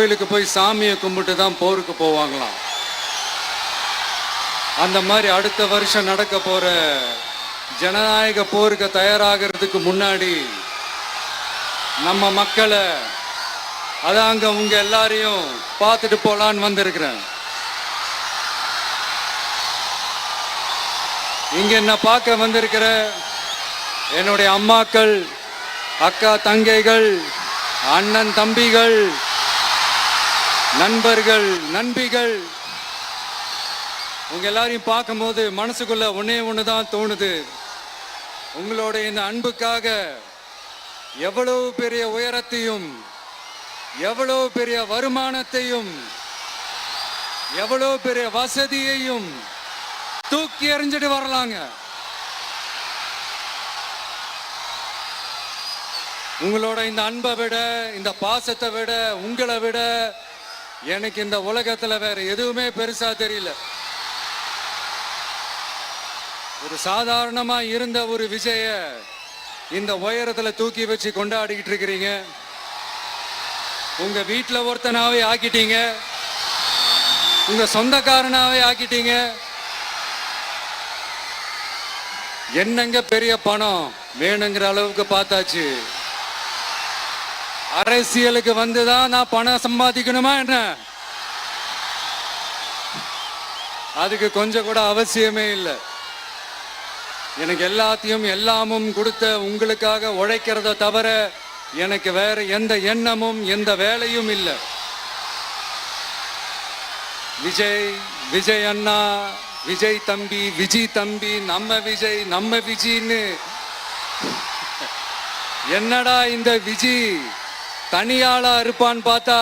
கோயிலுக்கு போய் சாமியை கும்பிட்டு தான் போருக்கு போவாங்களாம். அந்த மாதிரி அடுத்த வருஷம் நடக்க போற ஜனநாயக போருக்கு தயாராகிறதுக்கு முன்னாடி நம்ம மக்களை அதாங்க உங்க எல்லாரையும் பார்த்துட்டு போலான்னு வந்திருக்கிறேன். இங்க என்ன பார்க்க வந்திருக்கிற என்னுடைய அம்மாக்கள், அக்கா தங்கைகள், அண்ணன் தம்பிகள், நண்பர்கள், நண்பிகள், உங்க எல்லாரையும் பார்க்கும்போது மனசுக்குள்ள ஒண்ணுதான் தோணுது. உங்களோட இந்த அன்புக்காக எவ்வளவு பெரிய உயரத்தையும், எவ்வளவு பெரிய வருமானத்தையும், எவ்வளவு பெரிய வசதியையும் தூக்கி எறிஞ்சிட்டு வரலாங்க. உங்களோட இந்த அன்பை விட, இந்த பாசத்தை விட, உங்களை விட எனக்கு இந்த உலகத்துல வேற எதுவுமே பெருசா தெரியல. ஒரு சாதாரணமா இருந்த ஒரு விஜய இந்த உயரத்துல தூக்கி வச்சு கொண்டாடிக்கிட்டு இருக்கிறீங்க. உங்க வீட்டுல ஒருத்தனாவே ஆக்கிட்டீங்க, உங்க சொந்தக்காரனாவே ஆக்கிட்டீங்க. என்னங்க பெரிய பணம் வேணுங்கிற அளவுக்கு பார்த்தாச்சு. அரசியலுக்கு வந்துதான் நான் பணம் சம்பாதிக்கணுமா என்ன? அதுக்கு கொஞ்சம் கூட அவசியமே இல்லை. எனக்கு எல்லாத்தையும் எல்லாமும் கொடுத்த உங்களுக்காக உழைக்கிறத தவிர எனக்கு வேற எந்த எண்ணமும் எந்த வேலையும் இல்லை. விஜய், விஜய் அண்ணா, விஜய் தம்பி, விஜய் தம்பி, நம்ம விஜய், நம்ம விஜய்ன்னு என்னடா இந்த விஜய் தனியாளா இருப்பான்னு பார்த்தா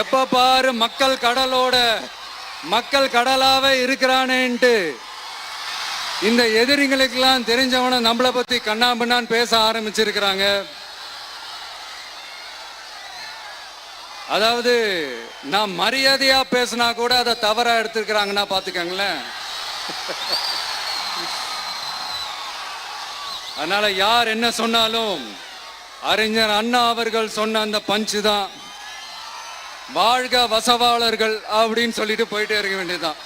எப்ப பாரு மக்கள் கடலோட மக்கள் கடலாவே இருக்கிறானேன்ட்டு இந்த எதிரிகளுக்கெல்லாம் தெரிஞ்சவன நம்மளை பத்தி கண்ணாபின்னான்னு பேச ஆரம்பிச்சிருக்கிறாங்க. அதாவது நான் மரியாதையா பேசினா கூட அதை தவறா எடுத்துக்கிறாங்கன்னா பாத்துக்கங்களேன். அதனால யார் என்ன சொன்னாலும் அறிஞர் அண்ணா அவர்கள் சொன்ன அந்த பஞ்சு தான், வாழ்க வசவாளர்கள் அப்படின்னு சொல்லிட்டு போயிட்டே இருக்க வேண்டியதுதான்.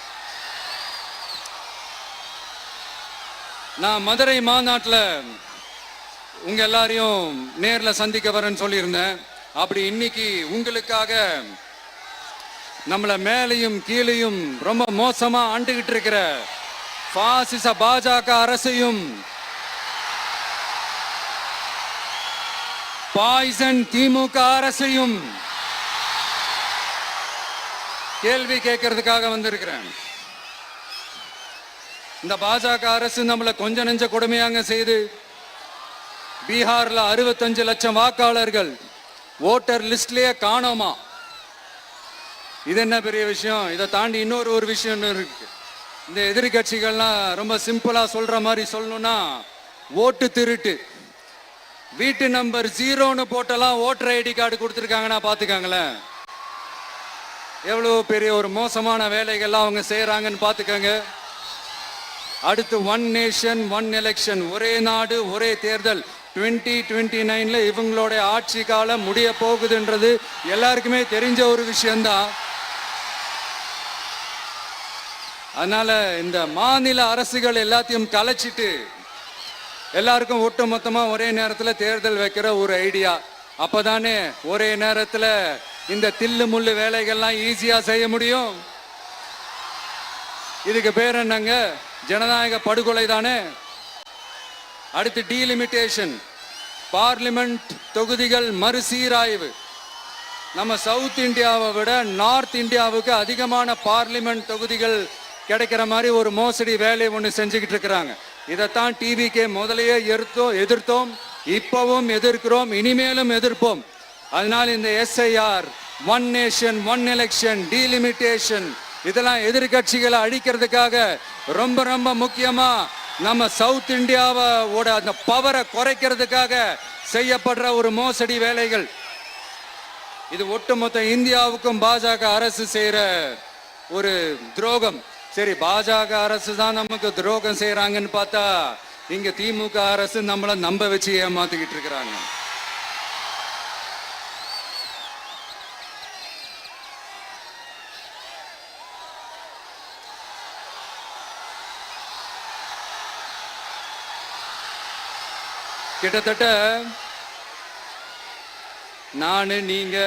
நான் மதுரை மாநாட்டில் உங்க எல்லாரையும் நேர்ல சந்திக்க வரேன்னு சொல்லியிருந்தேன். அப்படி இன்னைக்கு உங்களுக்காக நம்மள மேலையும் கீழையும் ரொம்ப மோசமா ஆண்டுகிட்டு இருக்கிற பாசிச பாஜக அரசையும் பாய்சன் திமுக அரசையும் கேள்வி கேட்கறதுக்காக வந்திருக்கிறேன். இந்த பாஜக அரசு நம்மள கொஞ்ச நெஞ்ச கொடுமையாங்க செய்து பீகார்ல 65 லட்சம் வாக்காளர்கள் ஓட்டர் லிஸ்ட்லயே காணோமா. இது என்ன பெரிய விஷயம்? இதை தாண்டி இன்னொரு விஷயம் இருக்கு. இந்த எதிர்கட்சிகள்லாம் ரொம்ப சிம்பிளா சொல்ற மாதிரி சொல்லணும்னா ஓட்டு திருட்டு. வீட்டு நம்பர் 0ன்னு போட்டெல்லாம் ஓட்டர் ஐடி கார்டு கொடுத்துருக்காங்கன்னா பாத்துக்காங்களேன். எவ்வளவு பெரிய ஒரு மோசமான வேலைகள்லாம் அவங்க செய்யறாங்கன்னு பாத்துக்கங்க. அடுத்து ஒன் நேஷன் ஒன் எலெக்ஷன், ஒரே நாடு ஒரே தேர்தல். 2029ல இவங்களோட ஆட்சி காலம் முடிய போகுதுன்றது எல்லாருக்குமே தெரிஞ்ச ஒரு விஷயம்தான். அதனால இந்த மாநில அரசுகள் எல்லாத்தையும் கலைச்சிட்டு எல்லாருக்கும் ஒட்டு மொத்தமா ஒரே நேரத்தில் தேர்தல் வைக்கிற ஒரு ஐடியா. அப்பதானே ஒரே நேரத்தில் இந்த தில்லு முள்ளு வேலைகள்லாம் ஈஸியா செய்ய முடியும். இதுக்கு பேர் என்னங்க? ஜனநாயக படுகொலை தானே. அடுத்து டீலிமிட்டேஷன், பார்லிமெண்ட் தொகுதிகள் மறுசீராய்வு. நம்ம சவுத் இந்தியாவை விட நார்த் இந்தியாவுக்கு அதிகமான பார்லிமெண்ட் தொகுதிகள் கிடைக்கிற மாதிரி ஒரு மோசடி வேலை ஒன்று செஞ்சுக்கிட்டு இருக்கிறாங்க. இதைத்தான் டிவிக்கே முதலையே எதிர்த்தோம், இப்பவும் எதிர்க்கிறோம், இனிமேலும் எதிர்ப்போம். அதனால் இந்த SIR, one nation one election, delimitation இதெல்லாம் எதிர்கட்சிகளை அழிக்கிறதுக்காக ரொம்ப ரொம்ப முக்கியமா நம்ம சவுத் இந்தியாவோட அந்த பவரை குறைக்கிறதுக்காக செய்யப்படுற ஒரு மோசடி வேலைகள். இது ஒட்டுமொத்த இந்தியாவுக்கும் பாஜக அரசு செய்யற ஒரு துரோகம். சரி, பாஜக அரசு தான் நமக்கு துரோகம் செய்யறாங்கன்னு பார்த்தா இங்க திமுக அரசு நம்மளை நம்ப வச்சு ஏமாத்திக்கிட்டு இருக்கிறாங்க. கிட்டத்தட்ட நானு நீங்க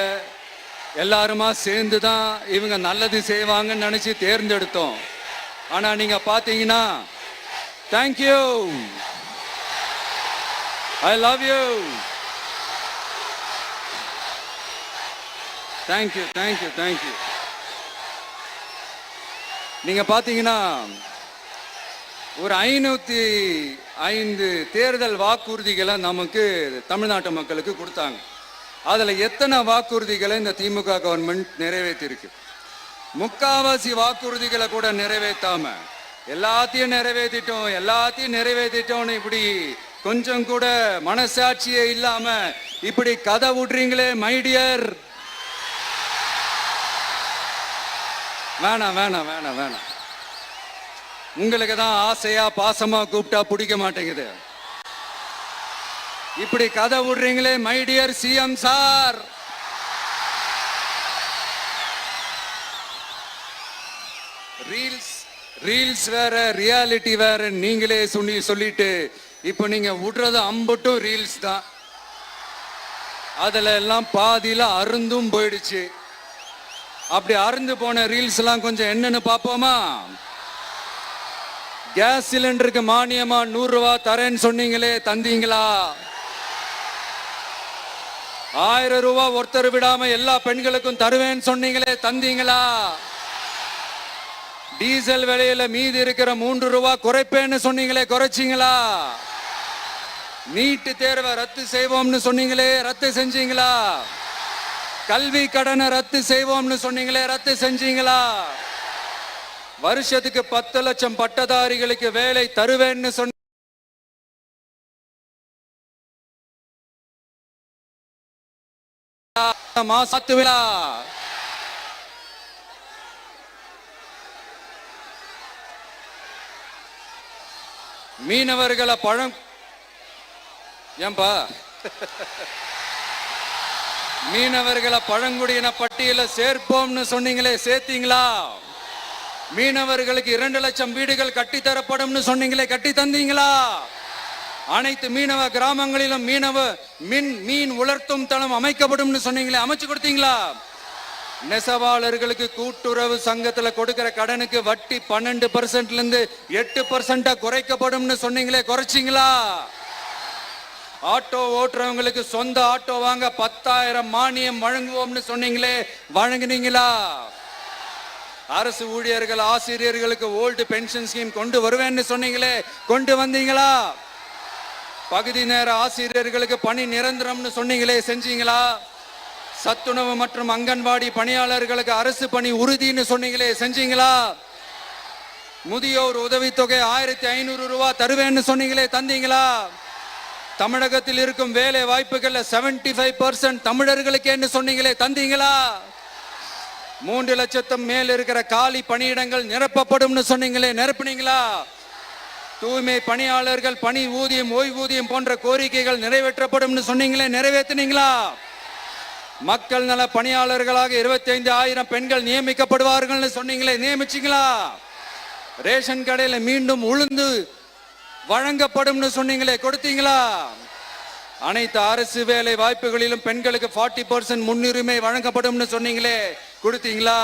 எல்லாருமா சேர்ந்து தான் இவங்க நல்லது செய்வாங்கன்னு நினைச்சு தேர்ந்தெடுத்தோம். ஆனா நீங்க பாத்தீங்கன்னா, thank you, I love you, thank you thank you thank you. நீங்க பாத்தீங்கன்னா ஒரு 505 தேர்தல் வாக்குறுதிகளை நமக்கு தமிழ்நாட்டு மக்களுக்கு கொடுத்தாங்க. அதுல எத்தனை வாக்குறுதிகளை இந்த திமுக கவர்மெண்ட் நிறைவேற்றிருக்கு? முக்காவாசி வாக்குறுதிகளை கூட நிறைவேற்றாம எல்லாத்தையும் நிறைவேற்றிட்டோம்னு இப்படி கொஞ்சம் கூட மனசாட்சியே இல்லாம இப்படி கதை விடுறீங்களே மைடியர். வேணாம் வேணாம் வேணாம் வேணாம். உங்களுக்கு தான் ஆசையா பாசமா கூப்பிட்டா பிடிக்க மாட்டேங்குது. இப்படி கதை விடுறீங்களே மைடியர் சிஎம் சார். ரீல்ஸ் வேற, ரியாலிட்டி வேற நீங்களே சொல்லிட்டு இப்ப நீங்க விடுறது அம்பட்டும் ரீல்ஸ் தான். அதுல எல்லாம் பாதியில அருந்தும் போயிடுச்சு. அப்படி அருந்து போன ரீல்ஸ் எல்லாம் கொஞ்சம் என்னன்னு பாப்போமா? கேஸ் சிலிண்டருக்கு மானியமா 100 ரூபாய் தரேன்னு சொன்னீங்களே, தந்தீங்களா? 1000 ரூபாய் ஒருத்தர் விடாம எல்லா பெண்களுக்கும் தருவேன்னு சொன்னீங்களே, தந்தீங்களா? டீசல் விலையில மீதி இருக்கிற 3 ரூபாய் குறைப்பேன்னு சொன்னீங்களே, குறைச்சிங்களா? நீட்டு தேர்வை ரத்து செய்வோம்னு சொன்னீங்களே, ரத்து செஞ்சீங்களா? கல்வி கடனை ரத்து செய்வோம்னு சொன்னீங்களே, ரத்து செஞ்சீங்களா? வருஷத்துக்கு 10 லட்சம் பட்டதாரிகளுக்கு வேலை தருவேன்னு சொன்ன மீனவர்களை மீனவர்களை பழங்குடியின பட்டியல சேர்ப்போம்னு சொன்னீங்களே, சேர்த்தீங்களா? மீனவர்களுக்கு 2 லட்சம் வீடுகள் கட்டித்தரப்படும் சொன்னீங்களே, கட்டி தந்தீங்களா? அனைத்து மீனவ கிராமங்களிலும் மீன் உலர்த்தும் தளம் அமைக்கப்படும் சொன்னீங்களே, அமைச்சு கொடுத்தீங்களா? நெசவாளர்களுக்கு கூட்டுறவு சங்கத்துல கொடுக்கிற கடனுக்கு வட்டி 12% இருந்து 8% குறைக்கப்படும் சொன்னீங்களே, குறைச்சிங்களா? ஆட்டோ ஓட்டுறவங்களுக்கு சொந்த ஆட்டோ வாங்க 10,000 மானியம் வழங்குவோம்னு சொன்னீங்களே, வழங்குனீங்களா? அரசு ஊழியர்கள் ஆசிரியர்களுக்கு ஓல்டு பென்ஷன் ஸ்கீம் கொண்டு வருவேன்னு சொன்னீங்களே, கொண்டு வந்தீங்களா? பகுதி நேர ஆசிரியர்களுக்கு பணி நிரந்தரம்னு சொன்னீங்களே, செஞ்சீங்களா? சத்துணவு மற்றும் அங்கன்வாடி பணியாளர்களுக்கு அரசு பணி உறுதின்னு சொன்னீங்களே, செஞ்சீங்களா? முதியோர் உதவித்தொகை 1500 ரூபாய் தருவேன்னு சொன்னீங்களே, தந்தீங்களா? தமிழகத்தில் இருக்கும் வேலை வாய்ப்புகள்ல 75% தமிழர்களுக்கு என்ன சொன்னீங்களே, தந்தீங்களா? 3 லட்சத்தும் மேல் இருக்கிற காலி பணியிடங்கள் நிரப்பப்படும் சொன்னீங்களே, நிரப்புனீங்களா? தூய்மை பணியாளர்கள் பணி ஊதியம், ஓய்வூதியம் போன்ற கோரிக்கைகள் நிறைவேற்றப்படும் சொன்னீங்களே, நிறைவேற்றினீங்களா? மக்கள் நல பணியாளர்களாக 25,000 பெண்கள் நியமிக்கப்படுவார்கள் சொன்னீங்களே, நியமிச்சீங்களா? ரேஷன் கடையில மீண்டும் உளுந்து வழங்கப்படும் சொன்னீங்களே, கொடுத்தீங்களா? அனைத்து அரசு வேலை வாய்ப்புகளிலும் பெண்களுக்கு 40% முன்னுரிமை வழங்கப்படும் சொன்னீங்களே, கொடுத்தீங்களா?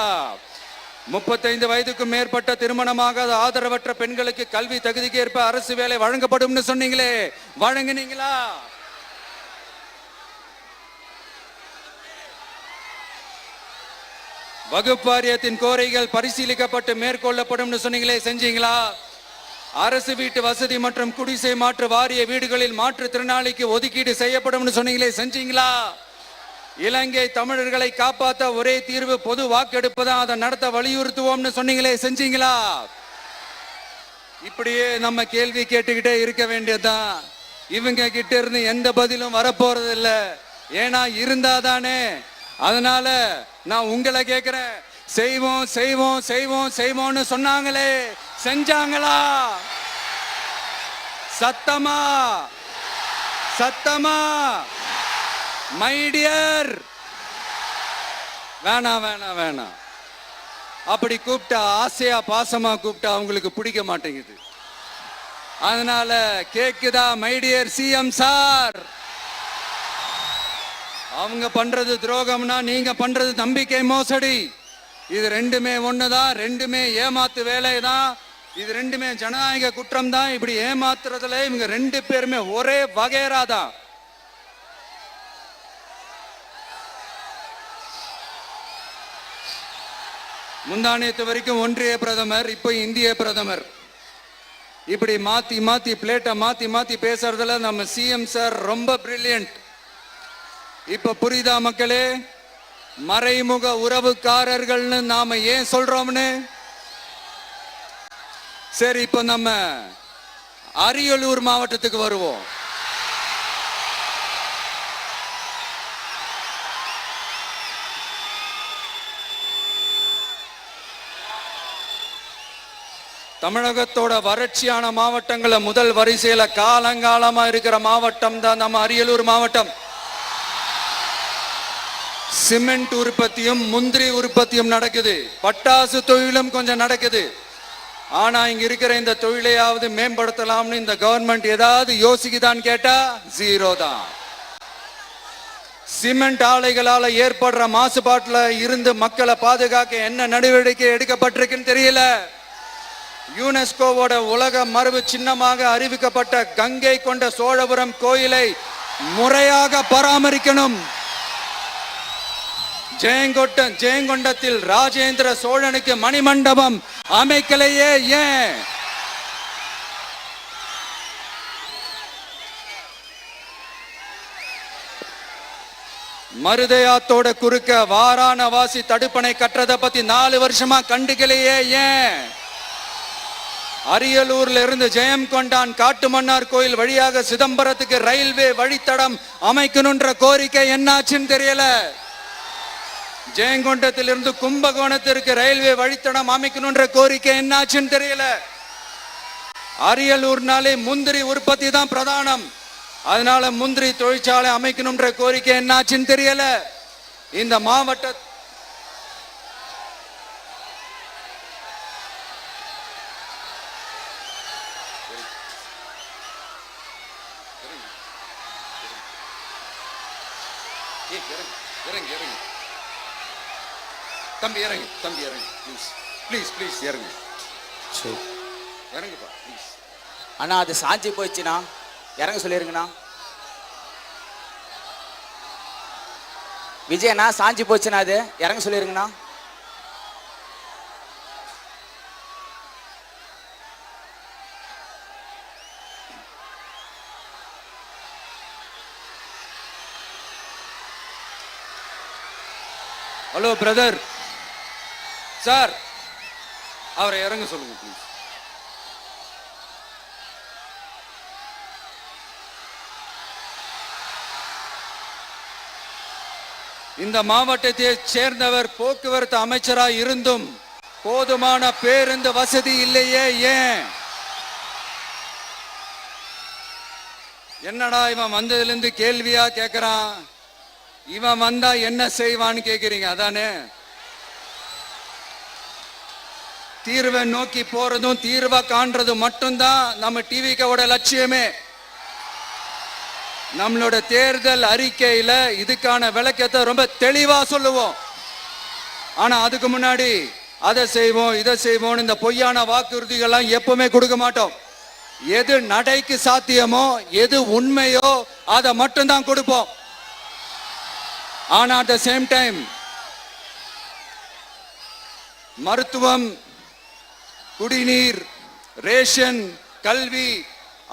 35 வயதுக்கும் மேற்பட்ட திருமணமாகாத ஆதரவற்ற பெண்களுக்கு கல்வி தகுதிக்கு ஏற்ப அரசு வேலை வழங்கப்படும் சொன்னீங்களே, வழங்கினீங்களா? வகுப்பு வாரியத்தின் கோரிக்கைகள் பரிசீலிக்கப்பட்டு மேற்கொள்ளப்படும் சொன்னீங்களே, செஞ்சீங்களா? அரசு வீட்டு வசதி மற்றும் குடிசை மாற்று வாரிய வீடுகளில் மாற்றுத்திறனாளிக்கு ஒதுக்கீடு செய்யப்படும் சொன்னீங்களே, செஞ்சீங்களா? இலங்கை தமிழர்களை காப்பாற்ற ஒரே தீர்வு பொது வாக்கெடுப்பு தான், அதை நடத்த வலியுறுத்துவோம்னு சொன்னீங்களே, செஞ்சீங்களா? இப்படியே நம்ம கேள்வி கேட்டுக்கிட்டே இருக்க வேண்டியதுதான். இவங்க கிட்ட இருந்து எந்த பதிலும் வரப்போறது இல்ல. ஏன்னா இருந்தாதானே. அதனால நான் உங்களை கேட்கிறேன், செய்வோம் செய்வோம் செய்வோம் செய்வோம்னு சொன்னாங்களே, செஞ்சாங்களா? சத்தமா சத்தமா? மை டியர், வேணாம் வேணாம் வேணாம். அப்படி கூப்பிட்டா, ஆசையா பாசமா கூப்பிட்டா அவங்களுக்கு பிடிக்க மாட்டேங்குது. அதனால கேக்குதா மை டியர் சிஎம் சார்? அவங்க பண்றது துரோகம்னா நீங்க பண்றது நம்பிக்கை மோசடி. இது ரெண்டுமே ஒண்ணுதான், ரெண்டுமே ஏமாத்து வேலை தான், இது ரெண்டுமே ஜனநாயக குற்றம் தான். இப்படி ஏமாத்துறதுல இவங்க ரெண்டு பேருமே ஒரே வகைரா தான். முந்தானியத்து வரைக்கும் ஒன்றிய பிரதமர், இப்போ இந்திய பிரதமர். இப்படி மாத்தி மாத்தி பிளேட்டை மாத்தி மாத்தி பேசுறதுல நம்ம சிஎம் சார் ரொம்ப பிரில்லியன்ட். இப்ப புரியுதா மக்களே, மறைமுக உறவுக்காரர்கள்னு நாம ஏன் சொல்றோம்னு? சரி, இப்ப நம்ம அரியலூர் மாவட்டத்துக்கு வருவோம். தமிழகத்தோட வறட்சியான மாவட்டங்கள முதல் வரிசையில காலங்காலமா இருக்கிற மாவட்டம் தான் நம்ம அரியலூர் மாவட்டம். சிமெண்ட் உற்பத்தியும் முந்திரி உற்பத்தியும் நடக்குது, பட்டாசு தொழிலும் கொஞ்சம் நடக்குது. ஆனா இங்க இருக்கிற இந்த தொழிலையாவது மேம்படுத்தலாம்னு இந்த கவர்மெண்ட் ஏதாவது யோசிக்குதான்னு கேட்டா ஜீரோ தான். சிமெண்ட் ஆலைகளால ஏற்படுற மாசுபாட்டுல இருந்து மக்களை பாதுகாக்க என்ன நடவடிக்கை எடுக்கப்பட்டிருக்குன்னு தெரியல. யுனெஸ்கோவோட உலக மரபு சின்னமாக அறிவிக்கப்பட்ட கங்கை கொண்ட சோழபுரம் கோயிலை முறையாக பராமரிக்கணும். ஜெயங்கொண்டத்தில் ராஜேந்திர சோழனுக்கு மணிமண்டபம் அமைக்கலையே ஏன்? மருதையாத்தோட குறுக்க வாராணவாசி தடுப்பணை கட்டுறதை பத்தி 4 வருஷமா கண்டுக்கலையே ஏன்? அரியலூர்ல இருந்து ஜெயங்கொண்டான் காட்டுமன்னார் கோயில் வழியாக சிதம்பரத்துக்கு ரயில்வே வழித்தடம் அமைக்கணும்ன்ற கோரிக்கை என்னாச்சுன்னு தெரியல. ஜெயங்கொண்டத்திலிருந்து கும்பகோணத்திற்கு ரயில்வே வழித்தடம் அமைக்கணும்ன்ற கோரிக்கை என்னாச்சுன்னு தெரியல. அரியலூர்னாலே முந்திரி உற்பத்தி தான் பிரதானம், அதனால முந்திரி தொழிற்சாலை அமைக்கணும்ன்ற கோரிக்கை என்னாச்சுன்னு தெரியல. இந்த மாவட்ட தம்பி இறங்கு, தம்பி இறங்கு, ப்ளீஸ் ப்ளீஸ் இறங்கு, இறங்குப்பா ப்ளீஸ். அண்ணா அது சாஞ்சி போயிடுச்சுண்ணா, இறங்க சொல்லிருங்கண்ணா. விஜயண்ணா சாஞ்சி போச்சுண்ணா, அது இறங்க சொல்லிருங்கண்ணா. ஹலோ பிரதர் சார், அவரை இறங்க சொல்லுங்க ப்ளீஸ். இந்த மாவட்டத்தை சேர்ந்தவர் போக்குவரத்து அமைச்சராக இருந்தும் போதுமான பேருந்து வசதி இல்லையே ஏன்? என்னடா இவன் வந்ததுல இருந்து கேள்வியா கேட்கிறான், இவன் வந்தா என்ன செய்வான்னு கேக்குறீங்க அதானே? தீர்வை நோக்கி போறதும் தீர்வை காண்றதும் மட்டும்தான் நம்ம டிவிக்கோட லட்சியமே. நம்மளோட தேர்தல் அறிக்கையில இதுக்கான விளக்கத்தை ரொம்ப தெளிவா சொல்லுவோம். ஆனா அதுக்கு முன்னாடி அதை செய்வோம் இதை செய்வோம் இந்த பொய்யான வாக்குறுதிகள்லாம் எப்பவுமே கொடுக்க மாட்டோம். எது நடைக்கு சாத்தியமோ எது உண்மையோ அதை மட்டும்தான் கொடுப்போம். ஆனா அட் த சேம் டைம் மருத்துவம், குடிநீர், ரேஷன், கல்வி,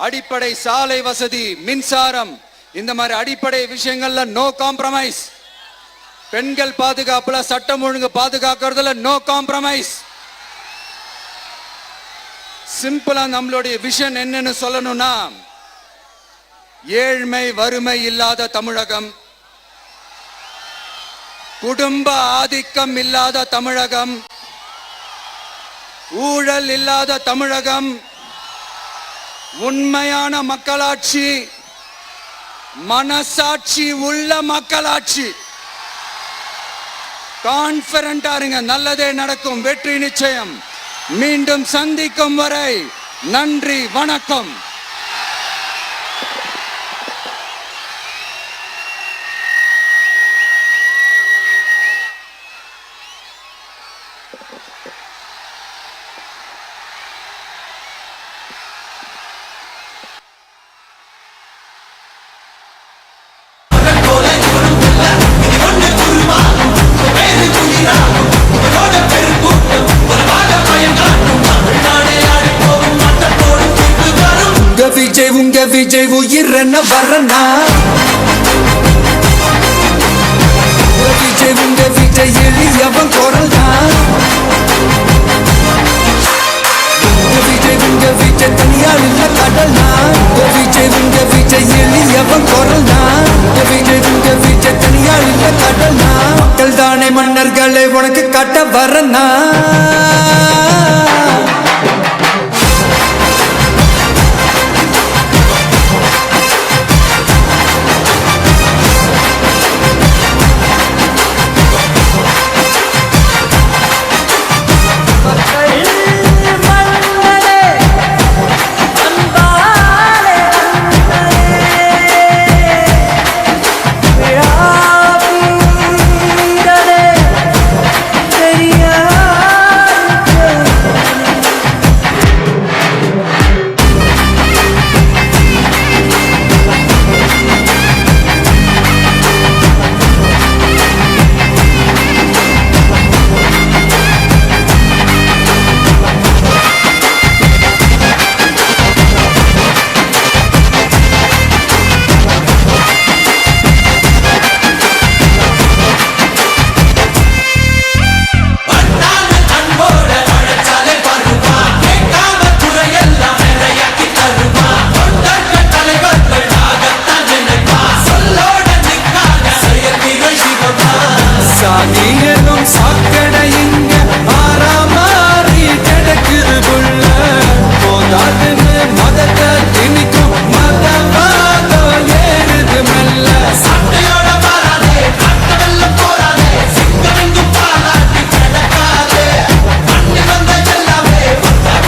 அடிப்படை சாலை வசதி, மின்சாரம், இந்த மாதிரி அடிப்படை விஷயங்கள்ல நோ காம்ப்ரமைஸ். பெண்கள் பாதுகாப்புல, சட்டம் ஒழுங்கு பாதுகாக்கிறதுல நோ காம்ப்ரமைஸ். சிம்பிளா நம்மளுடைய விஷன் என்னன்னு சொல்லணும்னா, ஏழ்மை வறுமை இல்லாத தமிழகம், குடும்ப ஆதிக்கம் இல்லாத தமிழகம், ஊழல் இல்லாத தமிழகம், உண்மையான மக்களாட்சி, மனசாட்சி உள்ள மக்களாட்சி. கான்பிடண்டா இருங்க, நல்லதே நடக்கும், வெற்றி நிச்சயம். மீண்டும் சந்திக்கும் வரை நன்றி, வணக்கம். உங்க விஜய் உயிர் என்ன வரனா, உங்க விஜய் எளியவன் குரல் தான். உங்க விஜய் தனியால் இல்ல கடல் தான். உங்க விஜய் எளியவன் குரல் தான். உங்க விஜய் தனியால் இல்ல கடல் தான். மக்கள் தானே மன்னர்களை உனக்கு காட்ட வரனா. சாதியனும் சாக்கடை இங்க ஆறாமாறி கிடக்குது புள்ள. போதாதுன்னு மதத்தை திணிக்கும் மதவாதம் ஏறுது மெல்ல. சட்டையோட வராதே, கட்டவெல்ல போராதே, சிங்கமெங்கும் பாலாட்டி கிடக்காதே. மண்ணி வந்த எல்லாமே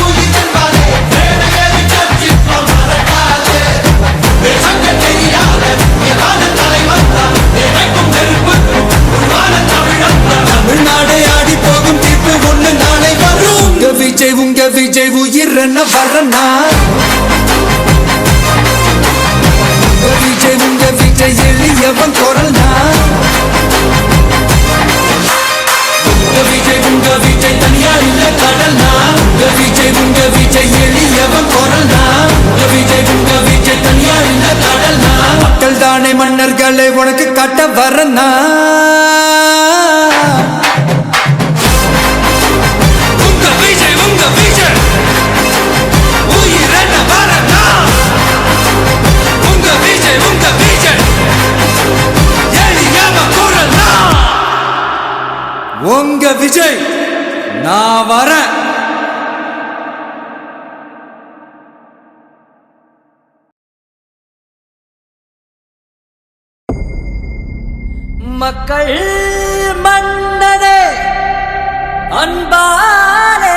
உயிர் என்பாரே, மேடையேறி கட்சிப்ப மறக்காதே. சங்க தெரியாத எதான தலைவன் தான் நினைக்கும் நெருப்புக்கும் தமிழ்நாடே ஆடி போகும் தீர்ப்பு ஒண்ணு நாளை வரும். உங்க விஜய் உயிர் என்ன வரனா. உங்க விஜய் எளியவன் குரல் தான். உங்க விஜய் தனியார் இல்ல கடல் தான். உங்க விஜய் எளியவன் குரல் தான். உங்க விஜய் தனியார் இல்ல கடல் தான். மக்கள் தானே மன்னர்களை உனக்கு காட்ட வரனா. உங்க விஜய் நான் வரேன். மக்கள் மன்னனே அன்பாலே